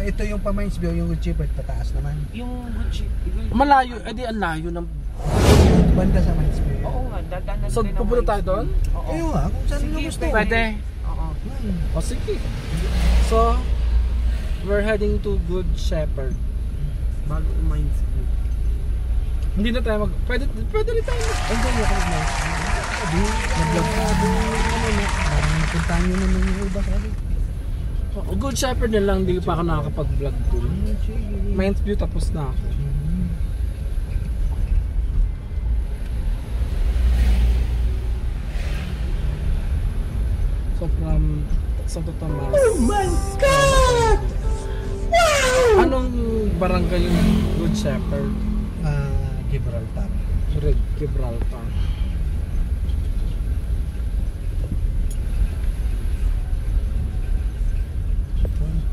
ito yung pa-Mines View, yung Good Shepherd, pataas naman. Yung Good Shepherd. Malayo, edi ang layo ng... Banda sa Mines View. Oo nga, dadaanan So, pupunta tayo doon? Oo. Ayun nga, kung saan nyo gusto. Pwede. Oo. O sige. So, we're heading to Good Shepherd. Bago Mines View. Hindi na tayo pwede rin tayo Hindi nyo kayo na. Nag-vlog ka. Napuntahan nyo naman yung iba sabi. Good Shepherd na lang, hindi pa ako nakakapag-vlog doon. Mines View tapos na ako. So from Santo Tomas. Oh my God! Wow! Anong barangay yung Good Shepherd? Gibraltar. Gibraltar.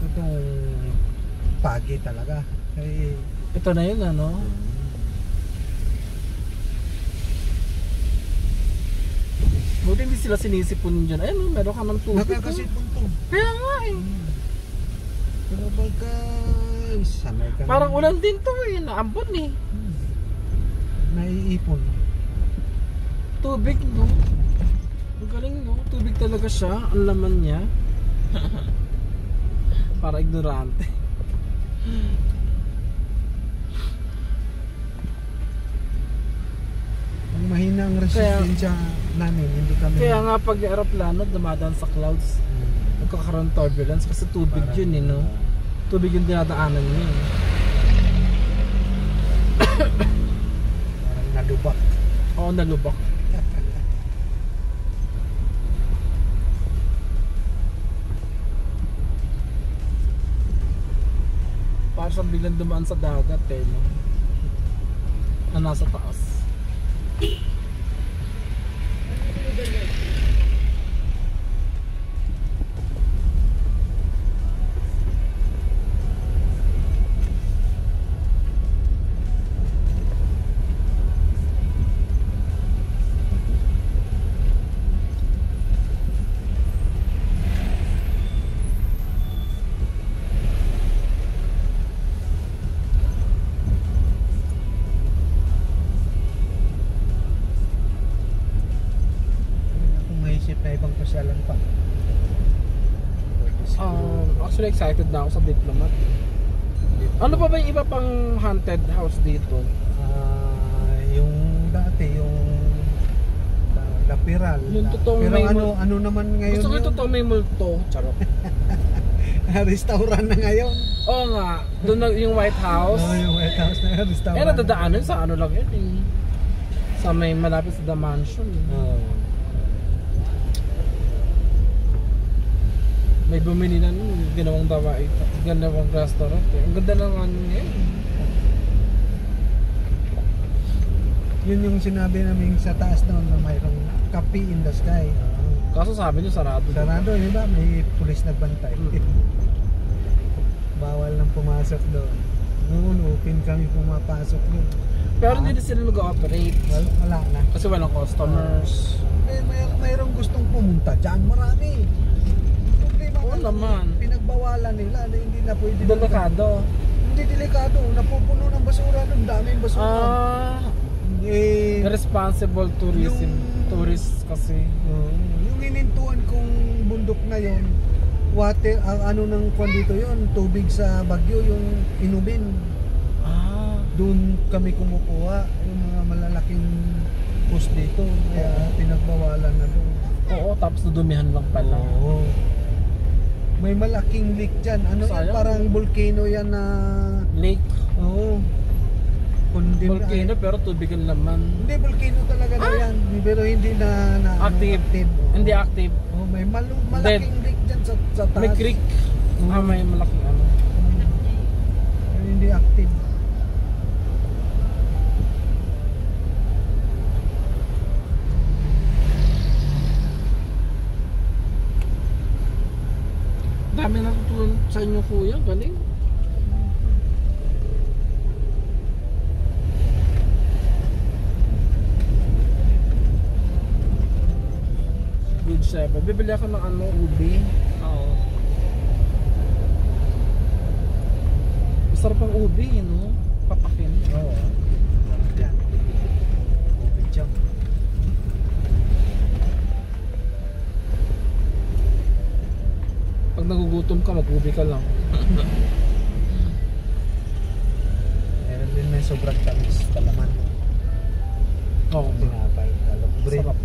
Itong pagi talaga. Ay, Ito na yun ano? Buti hindi sila sinisipon dyan. Ayun, meron ka ng tubig. nakakasipon to. Kaya nga eh. Pero pagka sanay ka Parang na- ulan din to eh. Naambon eh. Naiipon. Tubig no? Ang galing no? Tubig talaga siya. Ang laman niya. Para ignorante. Ang mahina ang resistensya namin, hindi kami. Kaya nga pag aeroplano dumadaan sa clouds, nagkakaroon turbulence kasi tubig Parang- yun eh no? Tubig yung dinadaanan niya eh. Parang nalubak. Oo, nalubak. Parang siyang biglang dumaan sa dagat eh no? Na nasa taas. Kung maisip na ibang pasyalan pa. Actually excited na ako sa Diplomat. Ano pa ba yung iba pang haunted house dito? Yung dati, yung Lapiral. Yung totoong Pero may ano naman ngayon Gusto ko yun? ito to may multo. Charot. Restaurant na ngayon. Oo nga. Doon na yung White House. Yung White House na yun, restaurant. Eh nadadaanan sa ano lang yun eh. Sa may malapit sa The Mansion. May bumili na nun, ginawang dawa ito. Ginawang restaurant eh. Ang ganda lang ano yun. Yun yung sinabi namin sa taas noon na mayroong Kape in the Sky. Kaso sabi niyo sarado. Sarado, di ba? May pulis nagbantay. Bawal nang pumasok doon. Noon, open kami pumapasok doon. Pero hindi na sila nag-ooperate. Wala na. Kasi walang customers. Mayroong gustong pumunta dyan. Marami. Problema Oo naman. Pinagbawalan nila na hindi na pwede. Delikado. Hindi delikado. Napupuno ng basura doon. Daming basura. Responsible tourism. Tourist kasi. Yung inintuan kong bundok na yon, water, ang ano ng kwan dito yon, tubig sa bagyo, yung inumin. Doon kami kumukuha, yung mga malalaking post dito, kaya pinagbawalan na doon. Oo, tapos nadumihan lang pala. Oo. May malaking lake dyan. Ano yan? Sayang. Parang volcano yan na... Lake. Oo. Volcano pero tubig ang laman. Hindi, volcano talaga na yan. Pero hindi na Active. Oo. Hindi active. Oh, may malaking lake dyan sa taas. May creek. May malaking ano. Pero hindi active. Dami natutunan sa inyo kuya, galing. Good Shepherd. Bibili ako ng ano, ubi. Oo. Sarap ang ubi, no? Papakin. Oo. Yan. Ube jam. Pag nagugutom ka, mag-ubi ka lang. Meron din may sobrang tamis palaman. Oo. Tinapay. Halong bread. Sarap.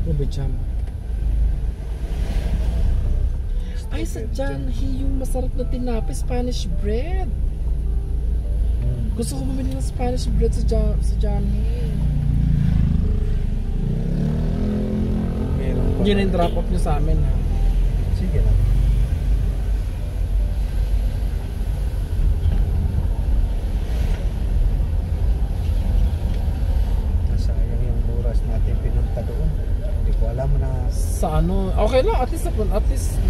Ubi jam. Ay, sa Janhi, yung masarap na tinapay, Spanish bread. Gusto ko bumili ng Spanish bread sa Janhi. Meron pa. Yun yung drop off nyo sa amin, ha? Sige lang. Nasayang yung oras natin pinunta doon. Hindi ko alam na Sa ano, okay lang, at least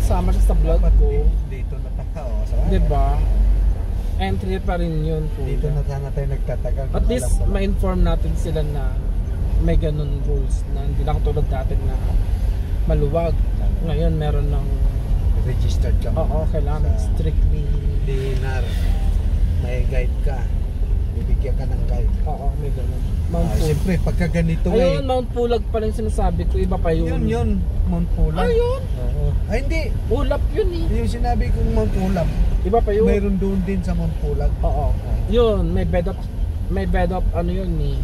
sama siya sa vlog dapat ko. dito na tayo. Oh, sa Diba? Entry pa rin yun po. Dito na sana tayo nagtatagal. At kung least alam ko lang. ma-inform natin sila na may ganun rules na hindi lang tulad natin na maluwag. Ngayon meron ng Registered ka oo, kailangan sa strictly. dinar. May guide ka. Bibigyan ka ng guide. Oo, may ganun. Mount Pulag. Siyempre, pagka ganito Ayun, Mount Pulag pa rin sinasabi ko. Iba pa yun. yun, Mount Pulag. Ayun. Oo. Ay, hindi. Ulap yun eh. Yung sinabi kong Mount Pulag, Iba pa yun. mayroon doon din sa Mount Pulag. Oo. Yun, may bed up ano yun eh.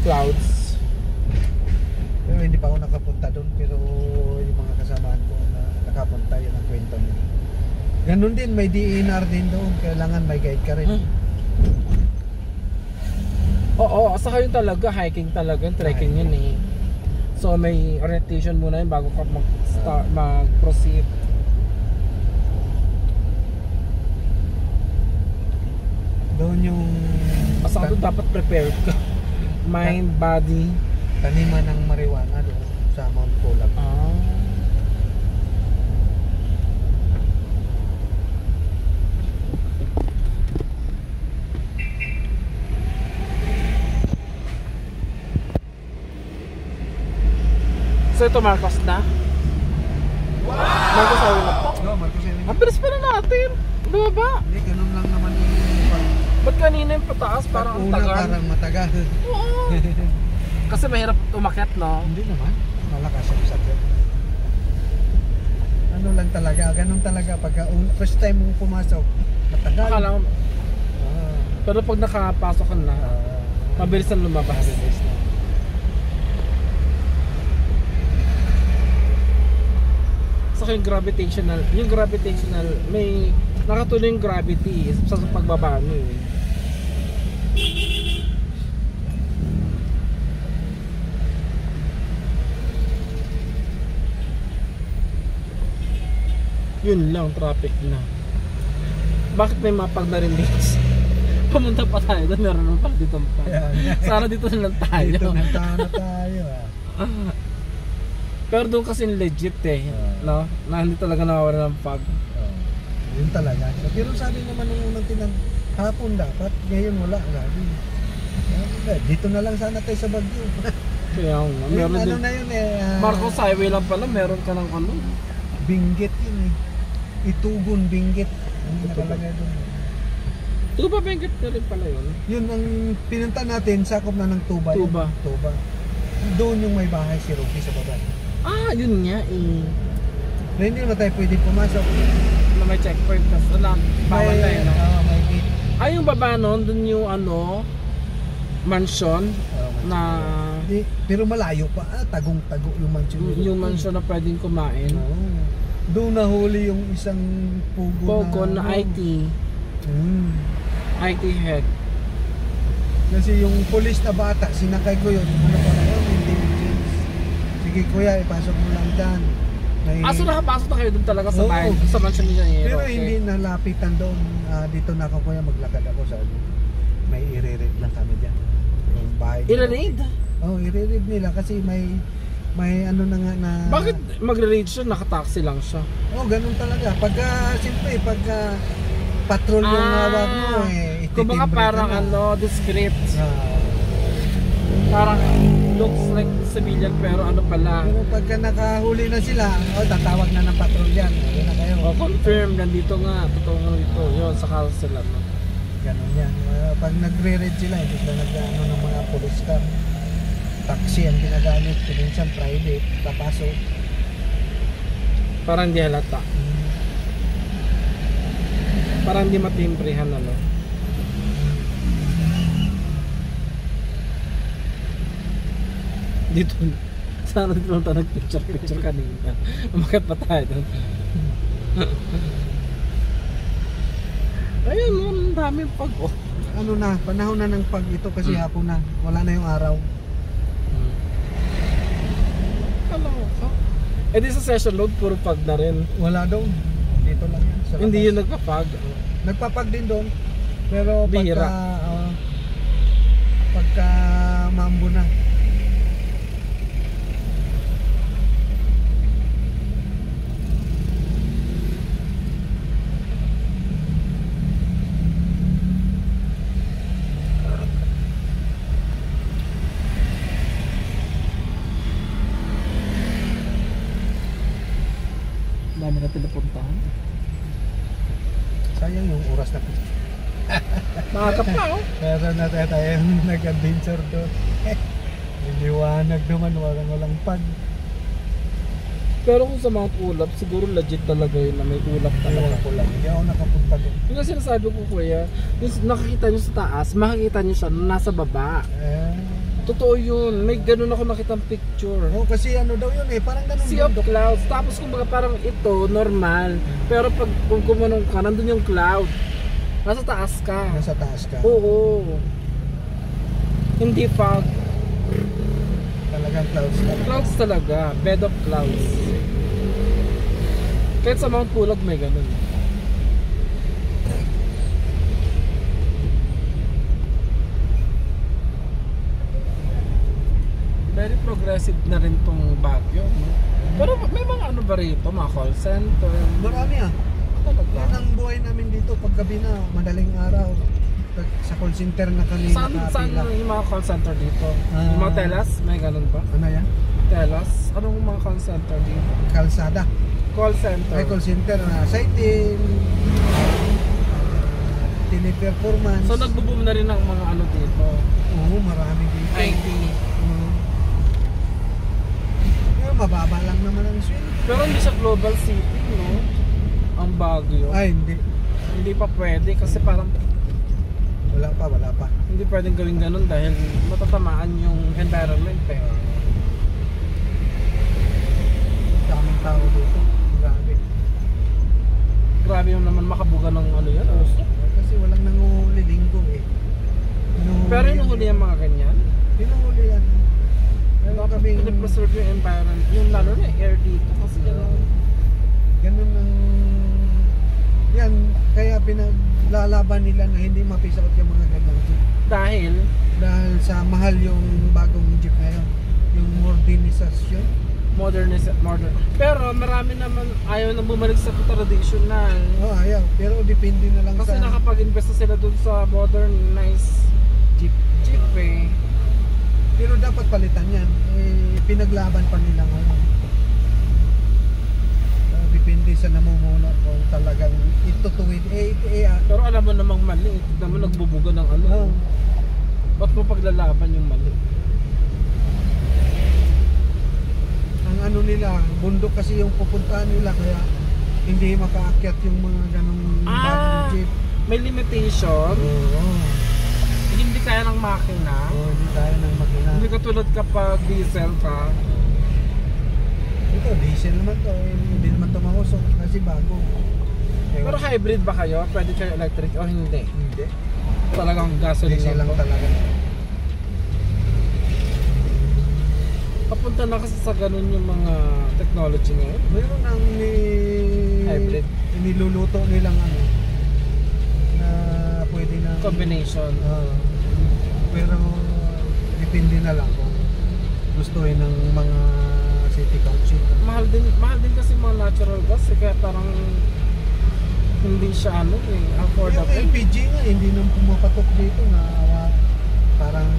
Clouds. Pero hindi pa ako nakapunta doon. Pero yung mga kasamaan ko na nakapunta, yun ang kwento nila. Ganun din, may DNR din doon. Kailangan may guide ka rin. Oo, saka yun talaga, hiking talaga, trekking yun eh. So may orientation muna yun bago ka mag-proceed. Doon yung Basta doon dapat prepared ka. Mind, body. taniman ng marijuana doon sa Mount Pulag. Ah. So ito Marcos na? Marcos Highway na po? No, Marcos Highway. Ang bilis pa na natin. Baba. Hindi, ganun lang naman yung Ba't kanina yung pataas parang ang una tagal? parang matagal. Oo. Kasi mahirap umakyat, no? Hindi naman. Malakas yung sakit. Ano lang talaga, ganun talaga. Pagka first time mong pumasok, matagal. Akala ko, Ah, pero pag nakapasok ka na, mabilis na lumabas. mabilis na. Saka yung gravitational, may nakatuloy yung gravity sa pagbaba nyo eh. Yun lang, traffic na. Bakit may mapag na rin dito? Pumunta pa tayo doon, meron naman pala dito pa. Sana dito na lang tayo. Dito na tayo. Pero doon kasi legit eh, no? Na hindi talaga nawawala ng pag. Yun talaga. Pero sabi naman nung unang hapon dapat, ngayon wala. Grabe. Dito na lang sana tayo sa Baguio. Kaya nga, meron Ano din. na yun Marcos Highway lang pala, meron ka ng ano. Benguet yun eh. Itugon, Benguet. Ano nakalagay doon? Tuba Benguet na rin pala yun. Yun ang pinunta natin, sakop na ng Tuba. Tuba. Yun. Tuba. Doon yung may bahay si Rocky sa baba. Ah, yun nga eh. Na hindi naman tayo pwede pumasok. Na may checkpoint kasi wala, bawal na yun. No? May gate. Ay, yung baba nun, dun yung ano, mansion na Pero malayo pa. Tagong-tago yung mansion. yung mansion na pwedeng kumain. Doon nahuli yung isang Pogo na IT. IT head. Kasi yung police na bata, sinakay ko yun. Ano pa na yun? Intelligence. Sige kuya, ipasok mo lang dyan. So nakapasok na kayo dun talaga sa Oo. bahay, sa mansion niya eh. Pero hindi nalapitan doon. Dito na ako kuya, maglakad ako sa may i-read lang kami dyan. Yung bahay. I-raid? I-read nila kasi may ano na nga na... Bakit magre-raid siya? Nakataxi lang siya. Ganun talaga. Siyempre, patrol yung hawak mo Kumbaga ititimbre parang ka na. discreet. Ah, Parang looks like civilian pero ano pala. Pero pagka nakahuli na sila, tatawag na ng patrol yan. Ano na kayo? Confirm, nandito nga, totoo nga ito. Yun, saka sila. No? Ganun yan. Pag nagre-read sila, hindi sila nag-ano ng mga police car. Taxi ang ginagamit, minsan private, papasok. Para hindi halata. Para hindi matimprehan, ano. Dito, sana dito lang tayo nag-picture kanina. Umakat pa tayo doon. Ayun, ang dami pag, oh. Ano na, panahon na ng pag ito kasi hapon na. Wala na yung araw. Alam ko. Eh di sa session load, puro pag na rin. Wala daw. Dito lang yan. Sa Hindi labas. yun nagpapag. Nagpapag din doon. Pero Bihira. pagka mambo na. Dami na pinapuntahan. Sayang yung oras na. Nakakapa, oh. Meron na tayong nag-adventure doon. Liwanag naman, walang pag. Pero kung sa Mount Ulap, siguro legit talaga yun na may ulap talaga. Ewan ko lang, hindi ako nakapunta doon. Yung kasi sinasabi ko, kuya, yung nakikita nyo sa taas, makikita nyo siya nasa baba. Totoo yun, may ganun ako nakitang picture. Kasi ano daw yun parang ganun. Sea of clouds, tapos kumbaga parang ito, normal. Pero pag kung kumanong ka, nandun yung cloud. Nasa taas ka. Nasa taas ka. Oo. Hindi fog. Talagang clouds talaga. Clouds talaga, bed of clouds. Kahit sa Mount Pulag may ganun. Very progressive na rin tong Baguio, no? Pero may mga ano ba rito, mga call center? Marami Talaga? Yan ang buhay namin dito pag gabi na, madaling araw. Sa call center na kami Saan nakapila. yung mga call center dito? Yung mga telas, may ganun ba? Ano yan? Telas? Anong mga call center dito? Kalsada. Call center. May call center na sighting, teleperformance. So nagbo-boom na rin ang mga ano dito. Oo, marami dito. IT. Pero mababa lang naman ang swing. Pero hindi siya global city, no? Ang Baguio. Ay, hindi. Hindi pa pwede kasi parang Wala pa. hindi pwedeng gawin ganun dahil matatamaan yung environment eh. Daming tao dito. Grabe. Grabe yung naman makabuga ng ano yan. Uso. Kasi walang nanguhuli linggo eh. Pero inuhuli yung mga ganyan. Pinuhuli yan. Pero Dapat kami pinapreserve yung environment. Yung lalo na air dito kasi ganun ang yan, kaya pinaglalaban nila na hindi mapisaot yung mga ganyang jeep. dahil Dahil sa mahal yung bagong jeep ngayon. Yung modernisasyon. modern. Pero marami naman ayaw na bumalik sa traditional. Ayaw. Pero depende na lang Kasi sa nakapag-invest na sila dun sa modernized jeep. jeep eh. Pero dapat palitan yan. Pinaglaban pa nila ngayon. Depende sa namumuno kung talagang itutuwid. Pero alam mo namang mali. Tignan mo nagbubuga ng ano. Ba't mo paglalaban yung mali? Ang ano nila, bundok kasi yung pupuntahan nila kaya hindi makaakyat yung mga ganong bagong jeep. May limitation. Oo. Hindi kaya ng makina. Hindi tayo ng makina. Hindi katulad kapag diesel ka. Ito, diesel naman to. Hindi naman to mahusok kasi bago. Pero hybrid ba kayo? Pwede kayo electric o hindi? Hindi. Talagang gasoline Diesel lang to? talaga. Papunta na kasi sa ganun yung mga technology ngayon. Mayroon ang Hybrid. niluluto nilang ano na pwede na Combination. pero depende na lang kung gustuhin ng mga city council. Mahal din kasi mga natural gas eh, kaya parang hindi siya ano eh, Yung affordable. LPG nga hindi nang pumapatok dito na Parang,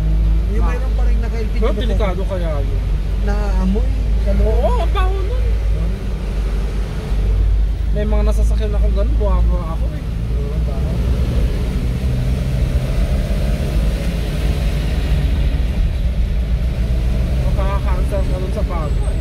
yung mayroon pa rin naka-LPG Pero bukod delikado kaya yun. na amoy sa loob. Oo, ang baho nun. May mga nasasakyan akong ganun, buha-buha ako eh. Oo, baho. Makaka-cancel ka dun sa bago eh.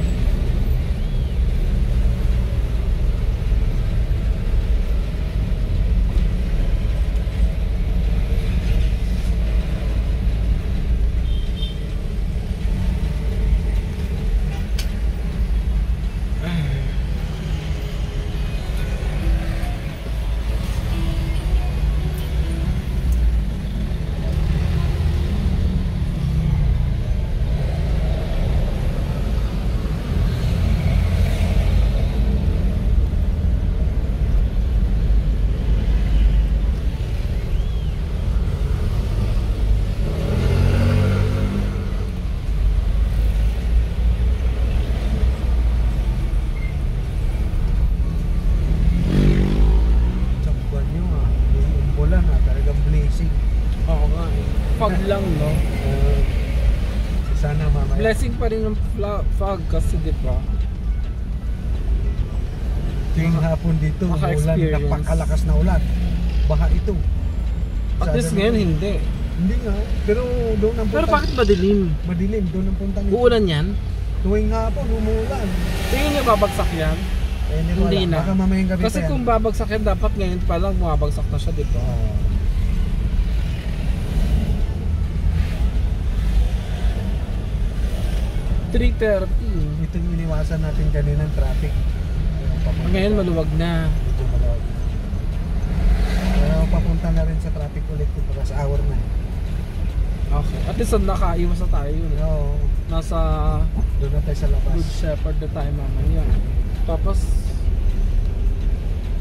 Sa buwan nyo yung umbulan talagang blazing. Oo nga eh. Fog lang no. Sana mamaya. Blessing pa rin ng fog kasi di ba? Tuwing hapon dito, ulan, Maka-experience. napakalakas na ulan. Baha ito. At least ngayon hindi. Hindi nga, pero doon ang Pero puntang. bakit madilim? Madilim, doon ang puntang. Uulan yan? Tuwing hapon, umuulan. Tingin niyo babagsak yan? Hindi na. Baka mamayang gabi Kasi pa yan. kung babagsak yan, dapat ngayon pa lang bumabagsak na siya dito. Oo. Ito yung iniwasan natin kaninang traffic. Ngayon maluwag na. Medyo malawag. Pero papunta na rin sa traffic ulit kung sa hour na. Okay. At least nakaiwas na tayo yun. Oo. Nasa Doon na tayo sa labas. Good Shepherd na tayo mamaya. Tapos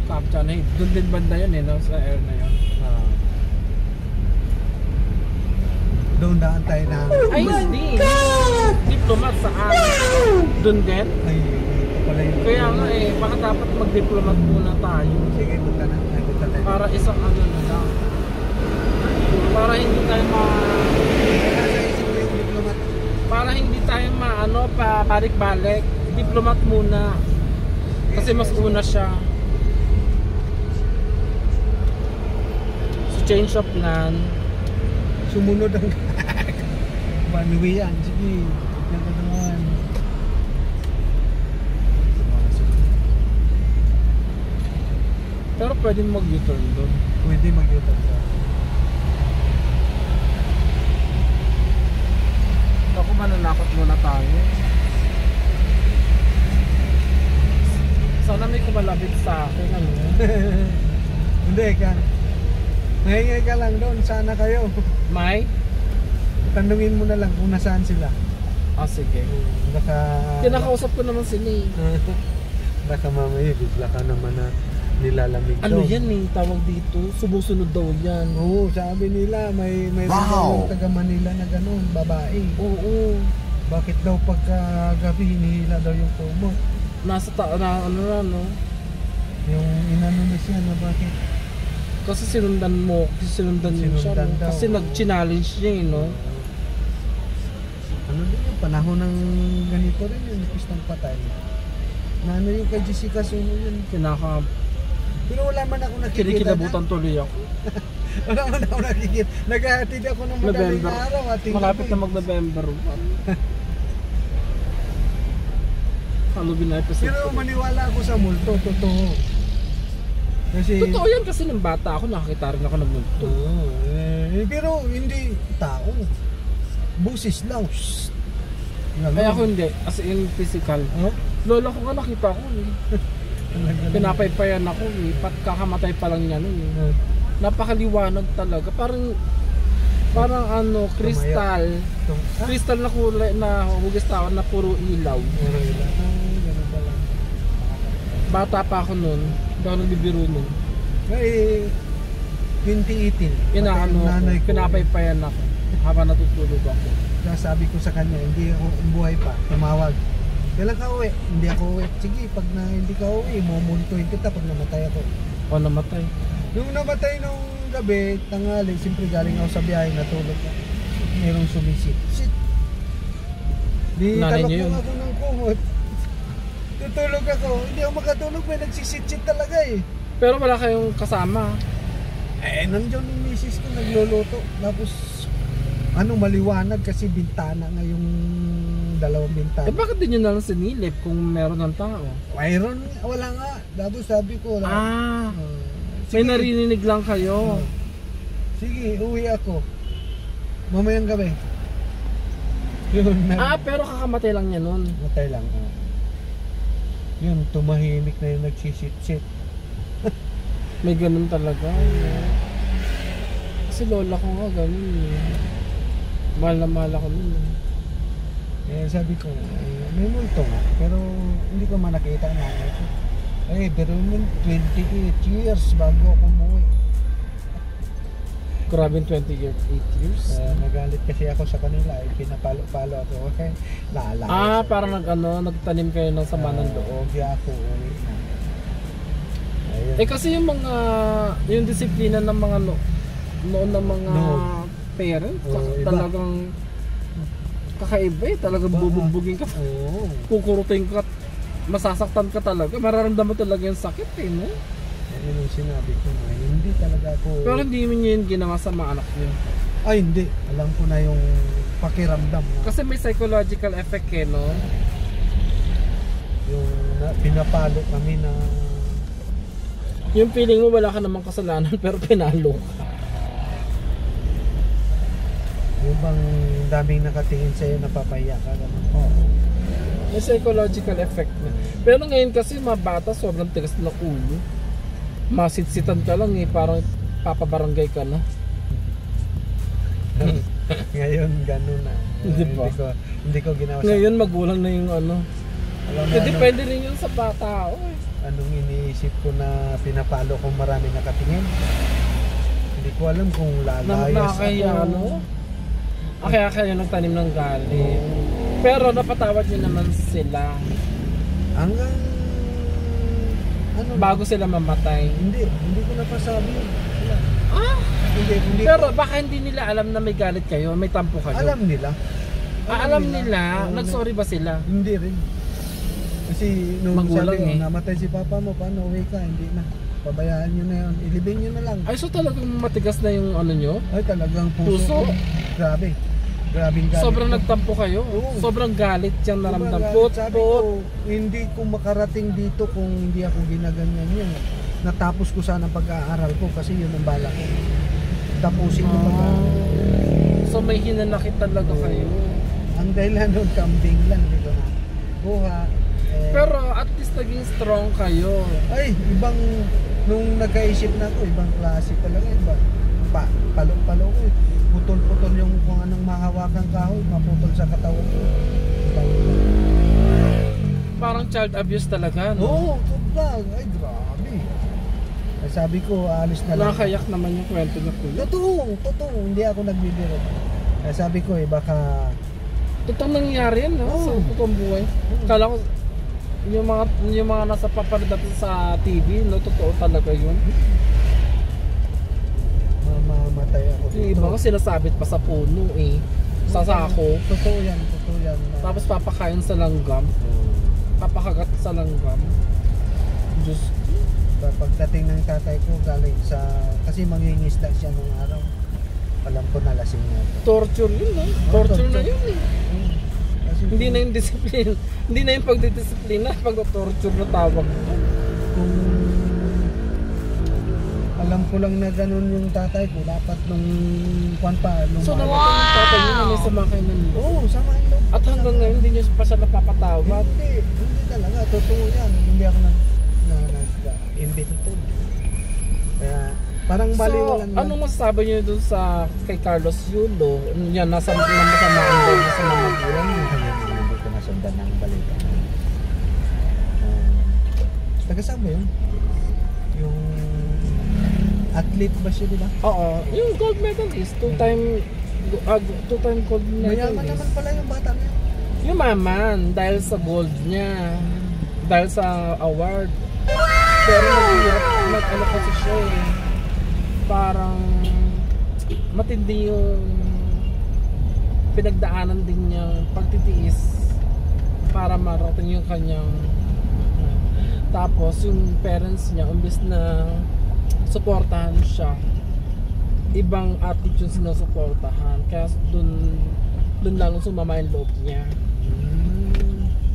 Kapchanay. Doon din banda yun eh, no? Sa air na yun. Doon daan tayo na. Ay, hindi. Diplomat saan? Doon din? Ay, ito pala yung. Kaya nga eh, baka dapat mag-diplomat muna tayo. Sige, punta na. Ay, punta tayo. Para isang ano na lang. Para hindi tayo Nasa isip ko yung diplomat. para hindi tayo maano pa balik-balik. Diplomat muna. Kasi mas una siya. So change of plan. Sumunod ang Banwi yan. Sige, tignan ka naman. Pero pwede mag-U-turn doon. Pwede mag-U-turn ka. Ako mananakot muna tayo. Sana may kumalapit sa akin. Ano? Hindi ka. Mahingi ka lang doon. Sana kayo. May? Tanungin mo na lang kung nasaan sila. Ah, sige. Baka... Kinakausap ko naman sila eh. Baka mamaya bigla ka naman na nilalamig Ano daw. yan eh, tawag dito, sumusunod daw yan. Oo, sabi nila may wow. Taga Manila na gano'n, babae. Oo. Bakit daw pagka gabi hinihila daw yung kumot? Nasa ano na no? Yung inano na siya na bakit? Kasi sinundan mo siya Sinundan no? daw. Kasi nag-challenge niya eh no? Ano din yung panahon ng ganito rin yung pistang patay. Na ano yung kay Jessica Sumo yun. Pero wala man ako nakikita Kinikilabutan tuloy ako. Wala man ako nakikita. Naghahatid ako ng madaling November. araw. Malapit na mag-November 1. Halloween na episode. Pero maniwala ako sa multo, totoo. Kasi... Totoo yan kasi nung bata ako nakakita rin ako ng multo. Oo, pero hindi tao. Busis lang. Shhh. Kaya ako hindi, as in physical. Oh? Lola ko nga nakita ko eh. Pinapaypayan ako eh. Kakamatay pa lang niya nun eh. Napakaliwanag talaga. Parang ano, kristal. Kristal na kulay na hugis tao na puro ilaw. Ganun pala. Bata pa ako nun. Hindi ako nagbibiro nun. Eh, 2018. Inaano, Nanay ko. pinapaypayan ako habang natutulog ako. Kaya sabi ko sa kanya, hindi ako buhay pa. Tumawag. Kailan ka uwi? Hindi ako uwi. Sige, pag na hindi ka uwi, mumultuhin kita pag namatay ako. O namatay. Nung namatay nung gabi, tanghali, siyempre galing ako sa biyahe, natulog ako. merong sumisit-sit. Di Nanay talok niyo yun? ako ng kumot. Tutulog ako, hindi ako makatulog, may nagsisit-sit talaga eh. Pero wala kayong kasama. Nandiyan yung misis ko nagluluto. Tapos, maliwanag kasi bintana nga yung dalawang bintana. Bakit din yun nalang sinilip kung meron ng tao? Mayroon, wala nga. Tapos sabi ko, May narinig lang kayo. sige, uwi ako. Mamayang gabi. Yun, Pero kakamatay lang niya nun. matay lang. Yun, tumahimik na yung nagsisit-sit. May ganun talaga. Kasi lola ko nga ganun. Mahal na mahal ako nun. Sabi ko, may multo nga. Pero hindi ko man nakita ang nanay ko. Pero 28 years bago ako umuwi. Grabe 8 years. Nagalit kasi ako sa kanila. Pinapalo-palo ako. Okay? Naalala. Parang nagtanim kayo ng sama ng loob. Hindi ako uwi na. Ayun. Kasi yung disiplina ng mga noon ng mga parents, Iba. talagang kakaiba eh. Talagang bubugbugin ka. Oo. Kukurutin ka. Masasaktan ka talaga. Mararamdaman talaga yung sakit eh, no? Yun yung sinabi ko na hindi talaga ako. Pero hindi mo niya yung ginawa sa mga anak niyo. Ay hindi. Alam ko na yung pakiramdam. Kasi may psychological effect eh, no? Yung pinapalo kami na Yung feeling mo wala ka namang kasalanan pero pinalo ka. yung bang daming nakatingin sa'yo napapaya ka. Oo. May psychological effect na. Pero ngayon kasi mga bata sobrang tigas na ulo. Masitsitan ka lang eh, parang papabarangay ka na. Ngayon gano'n na. Di ba? Hindi ko ginawa Ngayon magulang na yung Alam mo Hindi pwede rin yun sa bata. anong iniisip ko na pinapalo kung marami nakatingin. Hindi ko alam kung lalayas Nakakaya, ako. Kaya kayo nagtanim ng galit. Pero napatawad nyo naman sila Hanggang bago sila mamatay. Hindi ko napasabi yun. Wala. Hindi Pero baka hindi nila alam na may galit kayo, may tampo kayo. alam nila. Alam nila, nagsorry ba sila? Hindi rin. Kasi nung Magulang sabi eh. namatay si papa mo, paano uwi ka? Hindi na. Pabayaan nyo na yun. Ilibing nyo na lang. Ay, so talagang matigas na yung ano nyo? Ay, talagang puso. Puso? ko. Grabe. Grabing galit. Sobrang ko. nagtampo kayo? Oo. Sobrang galit siyang naramdam. Sobrang galit. Sabi ko, hindi ko makarating dito kung hindi ako ginaganyan yun. Natapos ko sana pag-aaral ko kasi yun ang bala ko. Tapusin ko pag-aaral. So may hinanakit talaga kayo. Ang dahilan nun, kambing lang. Hindi ko na buha. Pero at least naging strong kayo. Ay, ibang, nung nagkaisip na ako, ibang klase talaga. Palo-palo ko. Putol-putol yung kung anong mahawakan kahoy, maputol sa katawan ko. Parang child abuse talaga, no? Oo, sobra. Ay, grabe. Ay, sabi ko, alis na lang. Nakayak naman yung kwento niya, kuya. Totoo. Hindi ako nagbibiro. Ay, sabi ko, baka... Totoong nangyayari yan, no? Sa Oo. totoong buhay. Kala ko, yung mga nasa papanood natin sa TV, no? Totoo talaga yun. Mamamatay ako Yung iba nga sinasabit pa sa puno, eh. Sa sako. Totoo yan. Tapos papakain sa langgam. Papakagat sa langgam. Diyos. Pagdating ng tatay ko, galing sa... Kasi mangingisda siya nung araw. Alam ko na lasing na ito. Torture yun, no? Torture na yun, eh. Kasi Hindi na yung discipline. Hindi na yung pagdidisiplina. Pag-torture na tawag. kung alam ko lang na ganun yung tatay ko, dapat nung kwan pa, nung So namatay yung tatay niyo na may sama kayo ng loob. Oo, sama yung loob. At hanggang ngayon, hindi niyo pa siya napapatawad. Hindi talaga, totoo yan. Hindi ako nag-invento. Kaya, parang baliw So, lang. anong masasabi niyo dun sa kay Carlos Yulo? Yan, nasa masamaan daw niya sa mga magulang niyo. Hindi ko nasundan ng balita. Taga saan ba yun? Yung athlete ba siya, di ba? Oo, yung gold medalist, two-time gold Mayaman medalist. naman pala yung bata niya. Yumaman dahil sa gold niya, dahil sa award. Pero nag-ano kasi siya eh. Parang matindi yung pinagdaanan din niyang pagtitiis para marating yung kanyang tapos yung parents niya imbes na suportahan siya, ibang attitude sinusuportahan, kaya dun lalong sumama yung loob niya.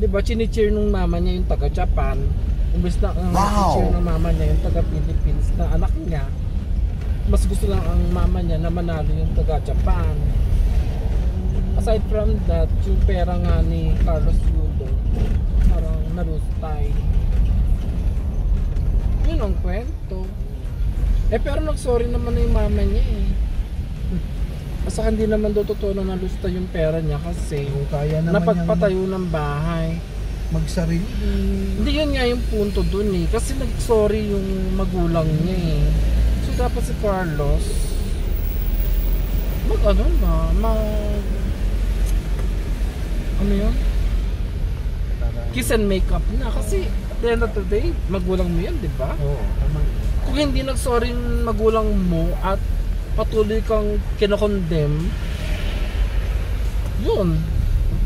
Diba, chini-cheer nung mama niya yung taga Japan imbes na cheer ng mama niya yung taga Philippines na anak niya. Mas gusto lang ang mama niya na manalo yung taga Japan. Aside from that, yung pera nga ni Carlos Yulo parang narustay. Yun ang kwento. Pero nag-sorry naman na yung mama niya eh. Kasi hindi naman daw totoo na nalusta yung pera niya kasi kaya naman napagpatayo ng bahay. Magsarili. Hindi yun nga yung punto dun eh. Kasi nag-sorry yung magulang niya eh. So dapat si Carlos ano yun? Kiss and make up na kasi at the end of the day, magulang mo yan, di ba? Oo, tama. Kung hindi nag-sorry yung magulang mo at patuloy kang kinakondem, yun,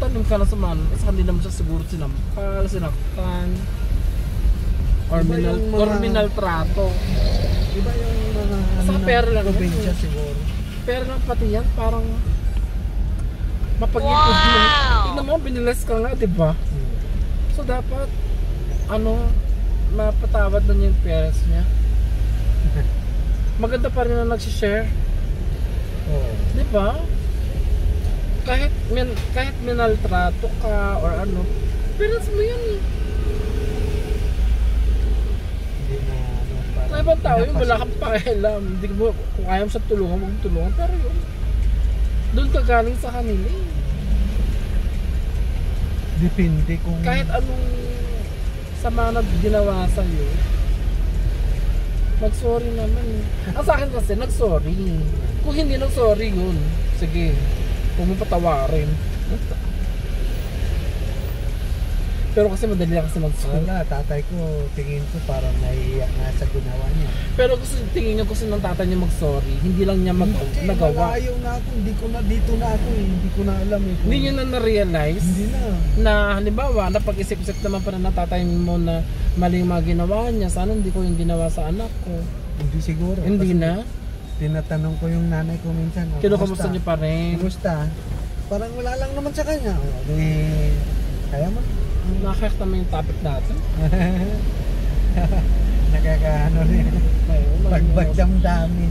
tanim ka na sa man, kasi hindi naman siya siguro sinaktan, or minal trato. Iba yung mga Sa pera lang probinsya yun. siguro. Pero lang pati yan, parang mapag-ipon mo. Tignan mo, biniles ka nga, di ba? So dapat, mapatawad na niya yung parents niya. Maganda pa rin na nagsishare. Oo. Di ba? Kahit minaltrato ka or ano, parents mo yan eh. Hindi na parang Sa ibang tao yun, wala kang pakialam. Hindi mo, kung ayaw mo sa tulungan, huwag tulungan. Pero yun, doon ka galing sa kanila eh. depende kung Kahit anong sama na ginawa sa'yo, mag-sorry naman eh. Ang sa akin kasi, nag-sorry. Kung hindi nag-sorry yun, sige, huwag mo patawarin. Pero kasi madali lang kasi mag-sorry. wala, tatay ko, tingin ko parang naiiyak na sa ginawa niya. Pero tingin niya gusto ng tatay niya mag-sorry, hindi lang niya nagawa. Malayo na ako, dito na ako eh. Hindi ko na alam eh. Hindi niya na-realize Hindi na. na halimbawa, napag-isip-isip naman pa rin ng tatay mo na mali yung mga ginawa niya, sana hindi ko yung ginawa sa anak ko. Hindi siguro. Hindi Kasi na? Tinatanong ko yung nanay ko minsan. Kinukumusta niyo pa rin? Kumusta? Parang wala lang naman sa kanya. Eh, kaya mo. Nakakita naman yung topic natin. Nakakaano rin. Pagbagdamdami.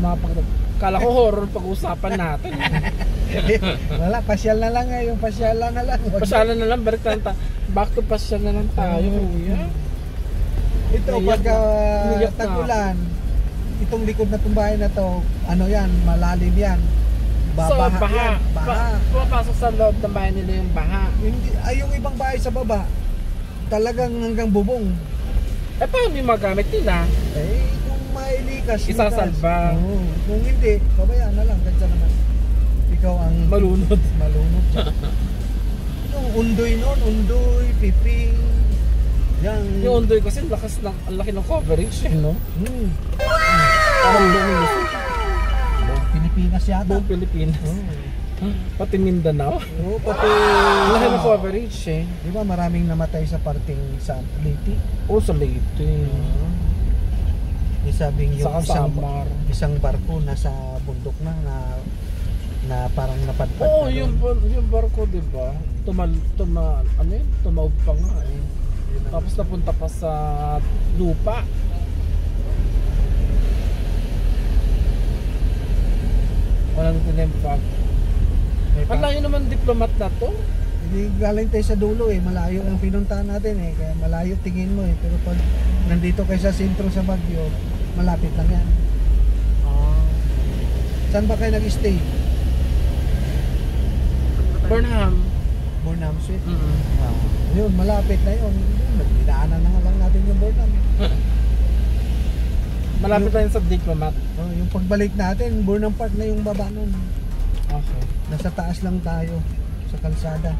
Kala ko horror pag-usapan natin. Wala, pasyal na lang eh. Yung pasyalan na lang. Pasyalan na lang, back to pasyal na lang tayo, kuya. Ito, Naiyak pagka na. tagulan, itong likod na tumbahay na to, ano yan, malalim yan. Babaha yan. Baha. Pumapasok sa loob ng bahay nila yung baha. Yung ibang bahay sa baba, talagang hanggang bubong. Paano yung magamit nila? Kung mailikas, Isasalba. Oo. Kung hindi, babayaan na lang. Ganyan naman. Ikaw ang Malunod. dyan. Yung undoy noon, undoy, piping. Yung undoy kasi ang laki ng coverage eh, no? Parang luminis. Buong Pilipinas yata. Buong Pilipinas. Pati Mindanao. Oo, pati Ang laki ng coverage eh. di ba maraming namatay sa parting sa Leyte? Sa Leyte. Sabing yung Sa Samar. isang barko nasa bundok na parang napadpad. Oo, na yung doon. barko, di ba? Tumawag pa nga eh. Tapos napunta pa sa lupa. Walang tinempag. Ang layo naman diplomat na to. Hindi galing tayo sa dulo eh, malayo ang pinuntahan natin eh, kaya malayo tingin mo eh, pero pag nandito kayo sa sentro sa Baguio, malapit lang yan. Saan ba kayo nag-stay? Burnham. Burnham Street? Mm-hmm. Yun, malapit na yun. Dinaanan na nga lang natin yung Burnham. Malapit lang sa diplomat. Yung pagbalik natin, Burnham Park na yung baba nun. Okay. Nasa taas lang tayo sa kalsada.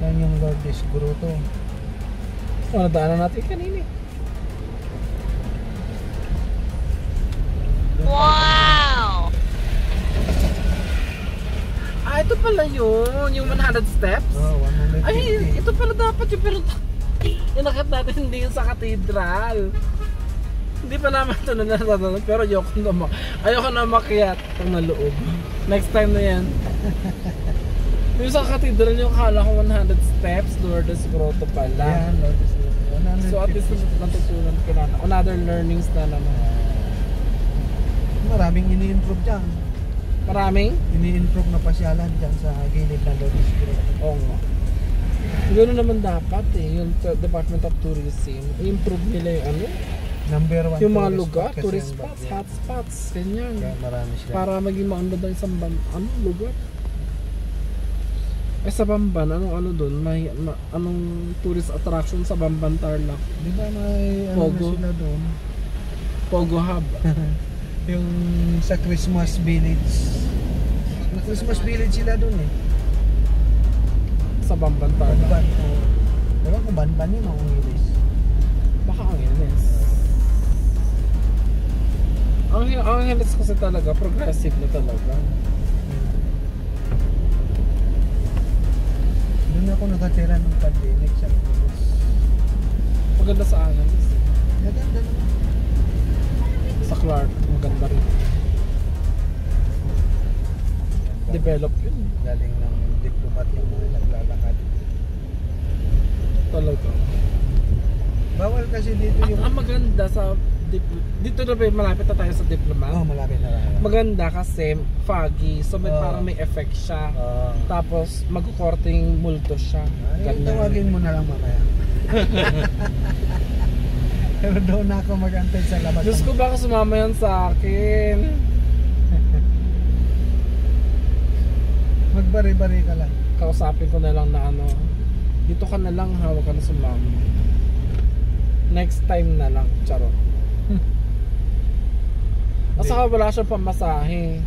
Yan yung Lourdes Grotto. Nadaanan natin kanina. Wow! pala yun, yung 100 steps. Oh, 150. Ay, ito pala dapat yung pero inakit natin hindi yung sa cathedral. Hindi pa naman ito na natatanong pero ayoko na makiat pag naloob. Next time na yan. Yung sa cathedral yung kala ko 100 steps, Lourdes Grotto pala. Yan, Lourdes Grotto. So at least natutunan ko na another learnings na naman. Maraming ini-improve dyan. Maraming? Ini-improve na pasyalan dyan sa gilid ng Lourdes Grotto. Oo nga. Ganoon naman dapat yung Department of Tourism, i-improve nila yung ano? Number 1 Yung mga lugar, tourist spots, hotspots, ganyan. Kaya marami sila. Para maging maanda daw isang lugar. Sa Bamban, ano doon? Anong tourist attraction sa Bamban Tarlac? Di ba may Pogo. na sila doon? Pogo Hub. Yung sa Christmas Village. Sa Christmas Village sila doon eh. Sa Bamban Tarlac. Banban. Diba kung Banban yun ang English? Baka ang Angeles. Ang Angeles kasi talaga, progressive na talaga. Doon ako nakatira ng pandemic sa English. Maganda sa Angeles. Maganda naman. Sa Clark, maganda rin. Develop yun. Galing ng diplomat yung mga naglalakad. Talaga. Bawal kasi dito yung... Ang maganda sa dito na ba malapit na tayo sa diplomat? Oh, malapit na lang. Maganda kasi foggy, so may parang may effect siya. Tapos magkukorting multo siya. Ay, tawagin mo na lang mamaya. Pero doon na ako mag-antay sa labas. Diyos ko, baka sumama yan sa akin. Magbari-bari ka lang. Kausapin ko na lang na ano, dito ka na lang ha, huwag ka na sumama. Next time na lang, charot. At saka wala siyang pamasahe.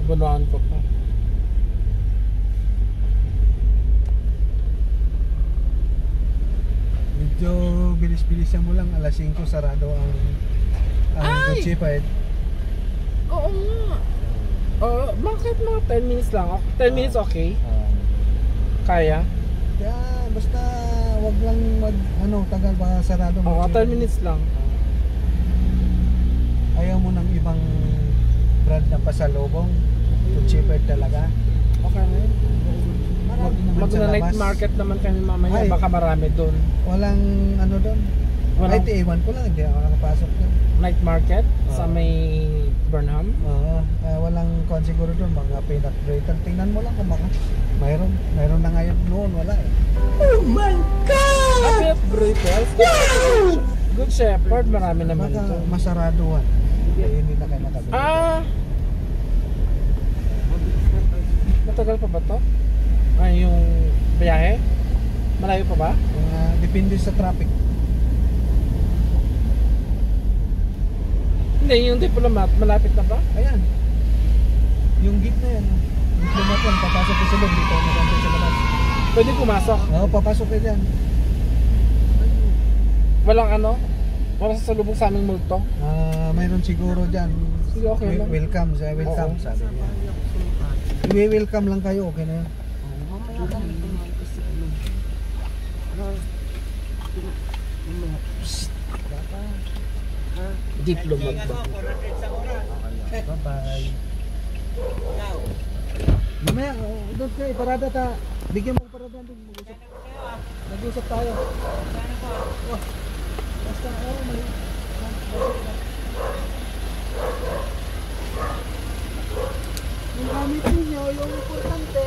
Abunuan ko pa. Medyo bilis-bilisan mo lang. Alas 5 sarado ang kotse pa eh. Oo nga. Bakit mga 10 minutes lang? 10 minutes okay? Kaya? Kaya basta wag lang tagal pa sarado mo. Oo, 10 minutes lang. Ayaw mo ng ibang brand na pasalubong. Cheaper talaga. Okay na yun. Marami naman sa Mag-night labas. market naman kami mamaya, Ay. baka marami doon. Walang doon. Walang Ay, iwan ko lang. Hindi ako nakapasok doon. night market sa Oo. may Burnham. Oo. Walang kwan siguro doon. Mga peanut brittle. Tingnan mo lang kung baka mayroon. Mayroon na ngayon. Noon wala eh. Oh my God! Happy Brutal. Good Shepherd, marami naman Baka ito. masaraduhan. Hindi na kayo makabili. Matagal pa ba to? Ay, yung biyahe? Malayo pa ba? Depende sa traffic. Hindi, yung diplomat, malapit na ba? Ayan. Yung gate na yan. Diplomat yan. Papasok ko sa loob. Dito ako maganda sa labas. Pwede pumasok. Oo, papasok ka dyan. Walang sasalubong sa aming multo. Mayroon siguro dyan. Sige, okay lang. Welcome. Welcome. Oo. Sabi niya. I-welcome lang kayo. Okay na yan. Diplomat ba? Bye-bye. Mamaya, doon kayo. Parada ta. Bigyan mo parada doon. Mag-usap tayo. Basta, mali. Yung gamit ninyo, yung importante.